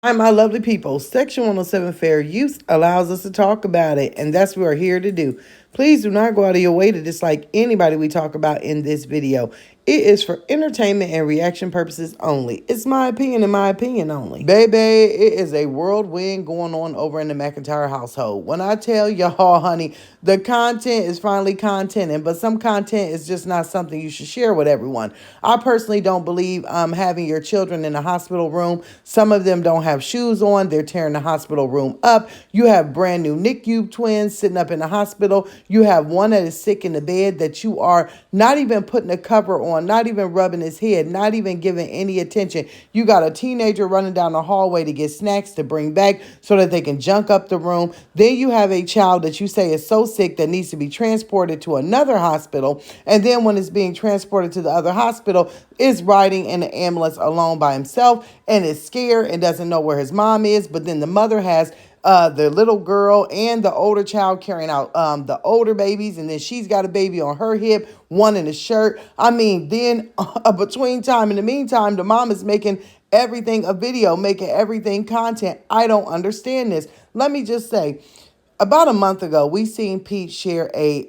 Hi, my lovely people. Section 107 Fair Use allows us to talk about it, and that's what we're here to do. Please do not go out of your way to dislike anybody we talk about in this video. It is for entertainment and reaction purposes only. It's my opinion and my opinion only. Baby, it is a whirlwind going on over in the McIntyre household. When I tell y'all, honey, the content is finally contenting, but some content is just not something you should share with everyone. I personally don't believe having your children in a hospital room. Some of them don't have shoes on. They're tearing the hospital room up. You have brand new NICU twins sitting up in the hospital. You have one that is sick in the bed that you are not even putting a cover on, not even rubbing his head, not even giving any attention. You got a teenager running down the hallway to get snacks to bring back so that they can junk up the room. Then you have a child that you say is so sick that needs to be transported to another hospital. And then when it's being transported to the other hospital, is riding in the ambulance alone by himself and is scared and doesn't know where his mom is. But then the mother has the little girl and the older child carrying out the older babies, and then she's got a baby on her hip, one in a shirt. I mean, then between time, in the meantime, the mom is making everything a video, making everything content. I don't understand this. Let me just say, about a month ago, we seen Pete share a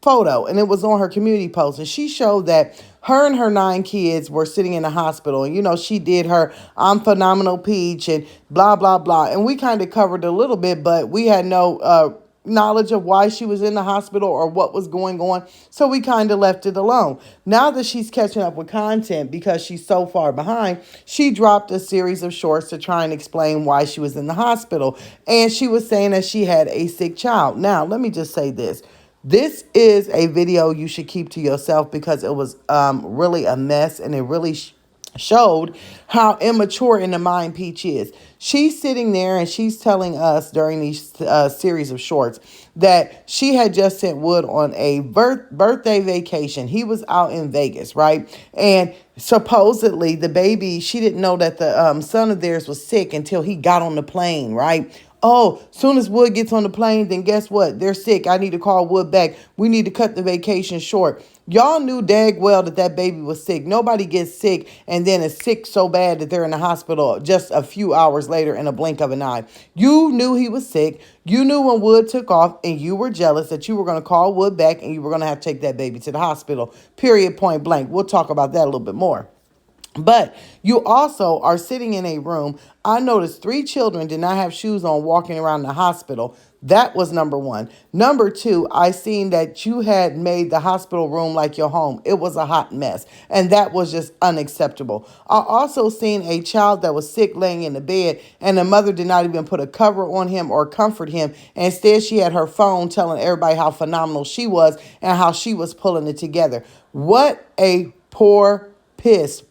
photo, and it was on her community post, and she showed that her and her 9 kids were sitting in the hospital, and she did her I'm phenomenal peach and blah blah blah, and we kind of covered a little bit, but we had no knowledge of why she was in the hospital or what was going on, so we kind of left it alone. Now that she's catching up with content because she's so far behind, she dropped a series of shorts to try and explain why she was in the hospital, and she was saying that she had a sick child. Now let me just say this. This is a video you should keep to yourself because it was really a mess, and it really showed how immature in the mind Peach is. She's sitting there and she's telling us during these series of shorts that she had just sent Wood on a birthday vacation. He was out in Vegas, right? And supposedly the baby, she didn't know that the son of theirs was sick until he got on the plane, right? Oh, soon as Wood gets on the plane, then guess what? They're sick. I need to call Wood back. We need to cut the vacation short. Y'all knew dag well that that baby was sick. Nobody gets sick and then is sick so bad that they're in the hospital just a few hours later in a blink of an eye. You knew he was sick. You knew when Wood took off, and you were jealous that you were going to call Wood back and you were going to have to take that baby to the hospital. Period, point blank. We'll talk about that a little bit more. But you also are sitting in a room. I noticed 3 children did not have shoes on walking around the hospital. That was number 1. Number 2, I seen that you had made the hospital room like your home. It was a hot mess, and that was just unacceptable. I also seen a child that was sick laying in the bed, and the mother did not even put a cover on him or comfort him. Instead, she had her phone telling everybody how phenomenal she was and how she was pulling it together. What a piss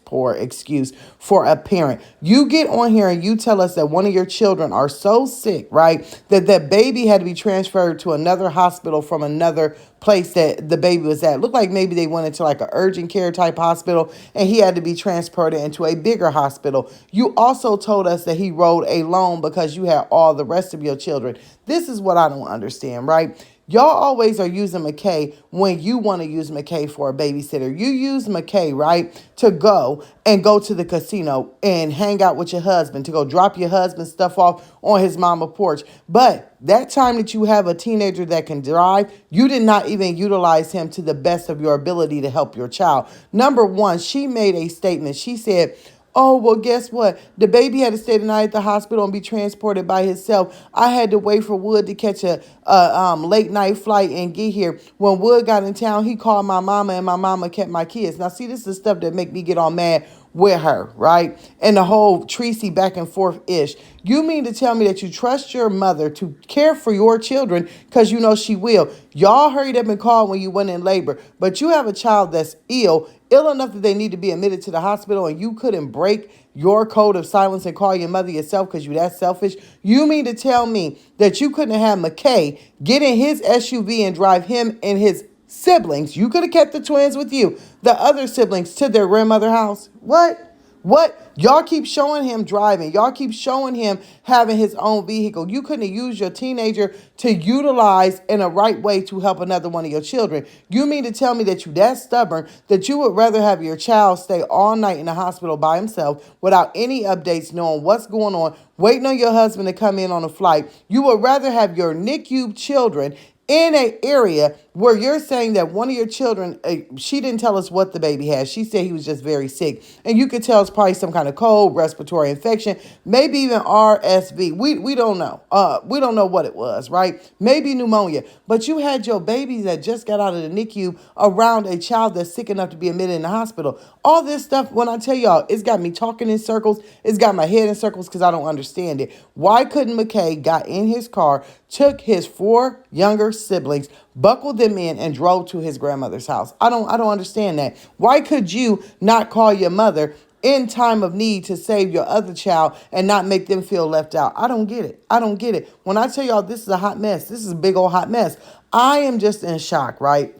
poor excuse for a parent. You get on here and you tell us that one of your children are so sick, right, that that baby had to be transferred to another hospital from another place that the baby was at. Looked like maybe they went into like an urgent care type hospital and he had to be transported into a bigger hospital. You also told us that he rode a loan because you had all the rest of your children. This is what I don't understand, right? Y'all always are using McKay when you want to use McKay for a babysitter. You use McKay, right, to go to the casino and hang out with your husband, to go drop your husband's stuff off on his mama porch. But that time that you have a teenager that can drive, you did not even utilize him to the best of your ability to help your child. Number 1, she made a statement. She said, oh, well, guess what? The baby had to stay the night at the hospital and be transported by himself. I had to wait for Wood to catch a late night flight and get here. When Wood got in town, he called my mama and my mama kept my kids. Now, see, this is stuff that make me get all mad with her, right? And the whole Tracy back and forth ish. You mean to tell me that you trust your mother to care for your children because you know she will? Y'all hurried up and called when you went in labor, but you have a child that's ill enough that they need to be admitted to the hospital, and you couldn't break your code of silence and call your mother yourself because you that selfish? You mean to tell me that you couldn't have McKay get in his SUV and drive him and his siblings? You could have kept the twins with you, the other siblings, to their grandmother's house. What? What? Y'all keep showing him driving. Y'all keep showing him having his own vehicle. You couldn't use your teenager to utilize in a right way to help another one of your children. You mean to tell me that you that stubborn that you would rather have your child stay all night in the hospital by himself without any updates, knowing what's going on, waiting on your husband to come in on a flight? You would rather have your NICU children in an area where you're saying that one of your children, she didn't tell us what the baby has. She said he was just very sick. And you could tell it's probably some kind of cold, respiratory infection, maybe even RSV. We don't know. We don't know what it was, right? Maybe pneumonia. But you had your babies that just got out of the NICU around a child that's sick enough to be admitted in the hospital. All this stuff, when I tell y'all, it's got me talking in circles. It's got my head in circles because I don't understand it. Why couldn't McKay got in his car, took his 4 younger siblings, buckled them in, and drove to his grandmother's house? I don't understand that. Why could you not call your mother in time of need to save your other child and not make them feel left out? I don't get it. I don't get it. When I tell y'all this is a hot mess, this is a big old hot mess. I am just in shock, right?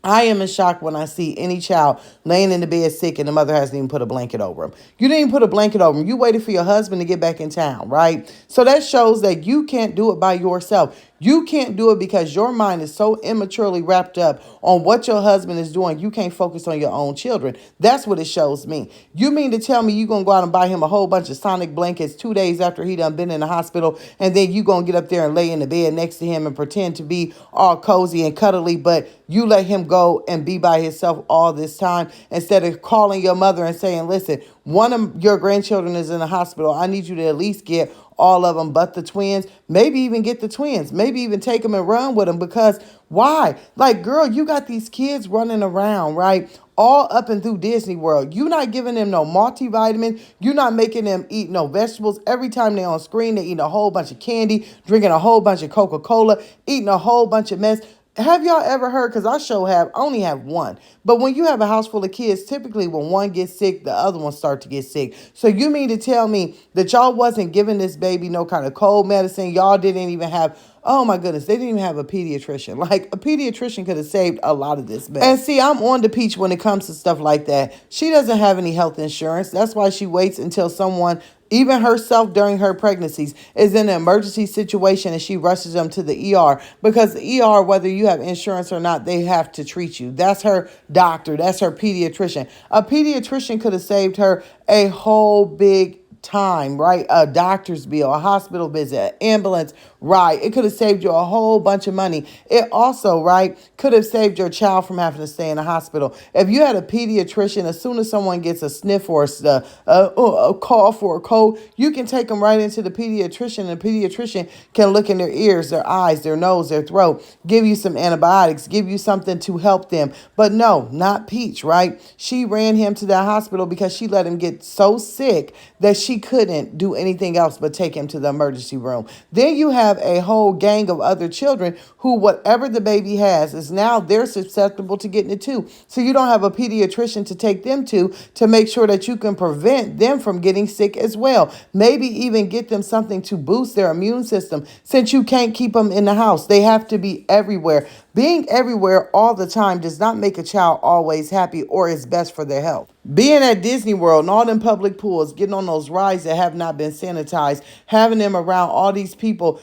I am in shock when I see any child laying in the bed sick and the mother hasn't even put a blanket over him. You didn't even put a blanket over him. You waited for your husband to get back in town, right? So that shows that you can't do it by yourself. You can't do it because your mind is so immaturely wrapped up on what your husband is doing. You can't focus on your own children. That's what it shows me. You mean to tell me you're going to go out and buy him a whole bunch of Sonic blankets 2 days after he done been in the hospital, and then you going to get up there and lay in the bed next to him and pretend to be all cozy and cuddly, but you let him go and be by himself all this time instead of calling your mother and saying, listen, one of your grandchildren is in the hospital. I need you to at least get all of them but the twins. Maybe even get the twins. Maybe even take them and run with them, because why? Like, girl, you got these kids running around, right? All up and through Disney World. You're not giving them no multivitamin. You're not making them eat no vegetables. Every time they're on screen, they're eating a whole bunch of candy, drinking a whole bunch of Coca-Cola, eating a whole bunch of mess. Have y'all ever heard, because I only have one, but when you have a house full of kids, typically when one gets sick, the other ones start to get sick. So you mean to tell me that y'all wasn't giving this baby no kind of cold medicine? Y'all didn't even have, oh my goodness, they didn't even have a pediatrician. Like, a pediatrician could have saved a lot of this mess. And see, I'm on the peach when it comes to stuff like that. She doesn't have any health insurance. That's why she waits until someone, even herself during her pregnancies, is in an emergency situation and she rushes them to the ER, because the ER, whether you have insurance or not, they have to treat you. That's her doctor. That's her pediatrician. A pediatrician could have saved her a whole big time, right? A doctor's bill, a hospital visit, an ambulance ride. It could have saved you a whole bunch of money. It also, right, could have saved your child from having to stay in the hospital. If you had a pediatrician, as soon as someone gets a sniff or a cough or a cold, you can take them right into the pediatrician, and the pediatrician can look in their ears, their eyes, their nose, their throat, give you some antibiotics, give you something to help them. But no, not Peach, right? She ran him to that hospital because she let him get so sick that she couldn't do anything else but take him to the emergency room. Then you have a whole gang of other children who, whatever the baby has, is now they're susceptible to getting it too. So you don't have a pediatrician to take them to make sure that you can prevent them from getting sick as well. Maybe even get them something to boost their immune system, since you can't keep them in the house. They have to be everywhere. Being everywhere all the time does not make a child always happy or is best for their health. Being at Disney World and all them public pools, getting on those rides that have not been sanitized, having them around all these people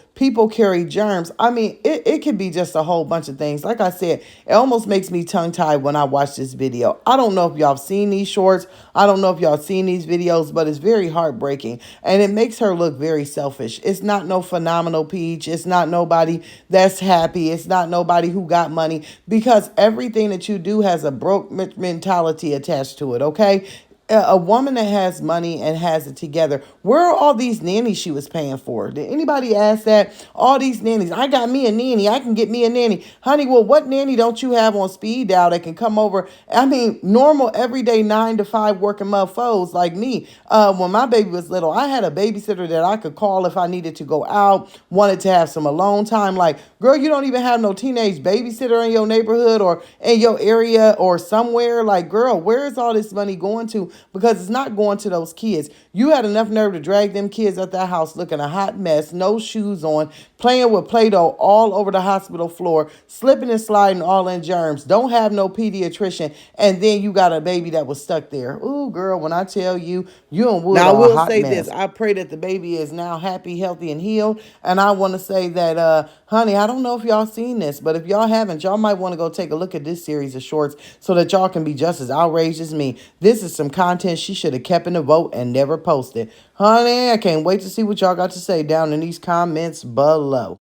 carry germs. I mean, it could be just a whole bunch of things. Like I said, it almost makes me tongue-tied when I watch this video. I don't know if y'all have seen these shorts. I don't know if y'all have seen these videos, but it's very heartbreaking. And it makes her look very selfish. It's not no phenomenal Peach. It's not nobody that's happy. It's not nobody who got money, because everything that you do has a broke mentality attached to it, okay? A woman that has money and has it together, where are all these nannies she was paying for? Did anybody ask that? All these nannies. I got me a nanny. I can get me a nanny. Honey, well, what nanny don't you have on speed dial that can come over? I mean, normal, everyday 9 to 5 working motherfuckers like me. When my baby was little, I had a babysitter that I could call if I needed to go out, wanted to have some alone time. Like, girl, you don't even have no teenage babysitter in your neighborhood or in your area or somewhere. Like, girl, where is all this money going to because it's not going to those kids. You had enough nerve to drag them kids out that house looking a hot mess, no shoes on, playing with Play-Doh all over the hospital floor, slipping and sliding all in germs, don't have no pediatrician, and then you got a baby that was stuck there. Ooh, girl, when I tell you, you and Wood Now, I are a will hot say mess. this. I pray that the baby is now happy, healthy, and healed. And I want to say that, honey, I don't know if y'all seen this, but if y'all haven't, y'all might want to go take a look at this series of shorts so that y'all can be just as outraged as me. This is some content she should have kept in the vote and never posted. Honey, I can't wait to see what y'all got to say down in these comments below.